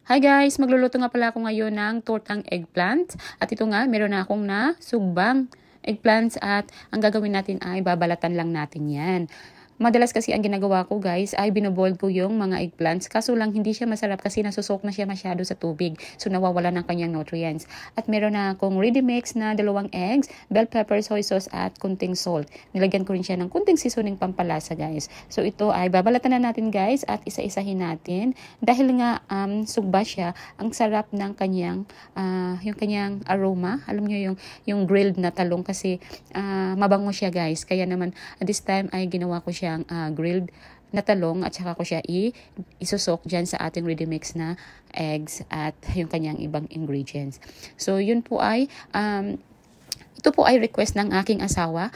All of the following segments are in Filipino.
Hi guys! Magluluto nga pala ako ngayon ng tortang eggplant. At ito nga, meron na akong nasugbang eggplants at ang gagawin natin ay babalatan lang natin yan. Madalas kasi ang ginagawa ko guys ay binoboil ko yung mga eggplants. Kaso lang hindi siya masarap kasi nasusok na siya masyado sa tubig. So nawawala ng kanyang nutrients. At meron na akong ready mix na 2 eggs, bell pepper, soy sauce at kunting salt. Nilagyan ko rin siya ng kunting seasoning pampalasa guys. So ito ay babalatan na natin guys at isa-isahin natin. Dahil nga sugba siya, ang sarap ng kanyang yung kanyang aroma. Alam niyo yung grilled na talong kasi mabango siya guys. Kaya naman at this time ay ginawa ko siyang grilled na talong at saka ko siya isusok dyan sa ating ready mix na eggs at yung kanyang ibang ingredients. So yun po ay ito po ay request ng aking asawa.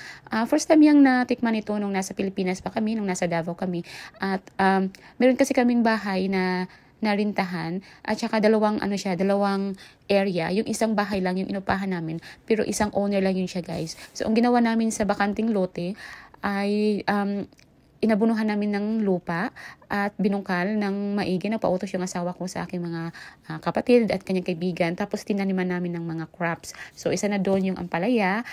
First time yung natikman ito nung nasa Pilipinas pa kami, nung nasa Davao kami. At meron kasi kaming bahay na narintahan at saka dalawang area. Yung isang bahay lang yung inupahan namin, pero isang owner lang yun siya guys. So ang ginawa namin sa bakanting lote ay inabunuhan namin ng lupa at binungkal ng maigi. Nagpautos yung asawa ko sa aking mga kapatid at kanyang kaibigan. Tapos tinaniman namin ng mga crops. So isa na doon yung ampalaya,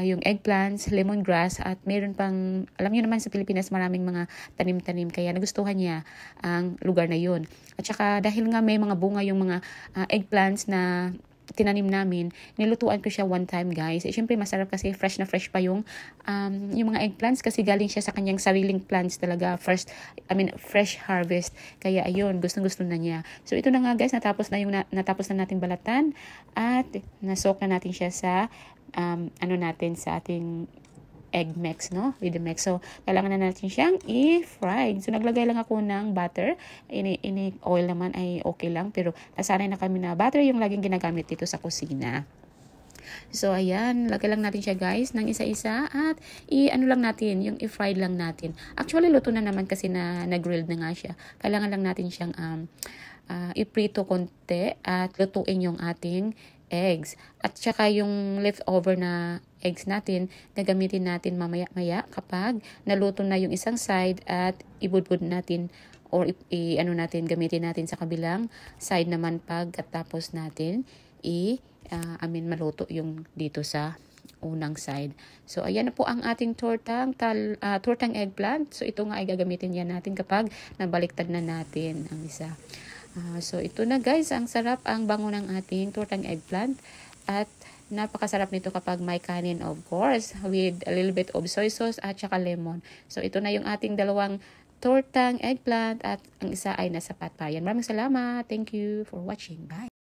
yung eggplants, lemongrass at mayroon pang, alam niyo naman sa Pilipinas maraming mga tanim-tanim. Kaya nagustuhan niya ang lugar na yun. At saka dahil nga may mga bunga yung mga eggplants na tinanim namin, nilutuan ko siya one time guys. Siyempre masarap kasi fresh na fresh pa yung mga eggplants kasi galing siya sa kanyang sariling plants talaga. Fresh harvest. Kaya ayun, gustong-gusto na niya. So ito na nga guys, natapos na nating balatan at nasok na natin siya sa sa ating egg mix, no? With the mix. So, kailangan na natin siyang i-fry. So, naglagay lang ako ng butter. Oil naman ay okay lang. Pero, nasanay na kami na butter yung laging ginagamit dito sa kusina. So, ayan. Lagay lang natin siya, guys, ng isa-isa. At, lang natin, yung i-fry lang natin. Actually, luto na naman kasi na-grilled na nga siya. Kailangan lang natin siyang iprito konti at lutuin yung ating eggs. At saka yung leftover na eggs natin, gagamitin natin mamaya-maya kapag naluto na yung isang side at ibudbud natin or gamitin natin sa kabilang side naman pagkatapos natin maluto yung dito sa unang side. So, ayan na po ang ating tortang eggplant. So, ito nga ay gagamitin yan natin kapag nabaliktad na natin ang isa. So, ito na guys, ang sarap, ang bango ng ating tortang eggplant. At napakasarap nito kapag may kanin, of course, with a little bit of soy sauce at saka lemon. So, ito na yung ating 2 tortang eggplant at ang isa ay nasa patpayan. Maraming salamat. Thank you for watching. Bye!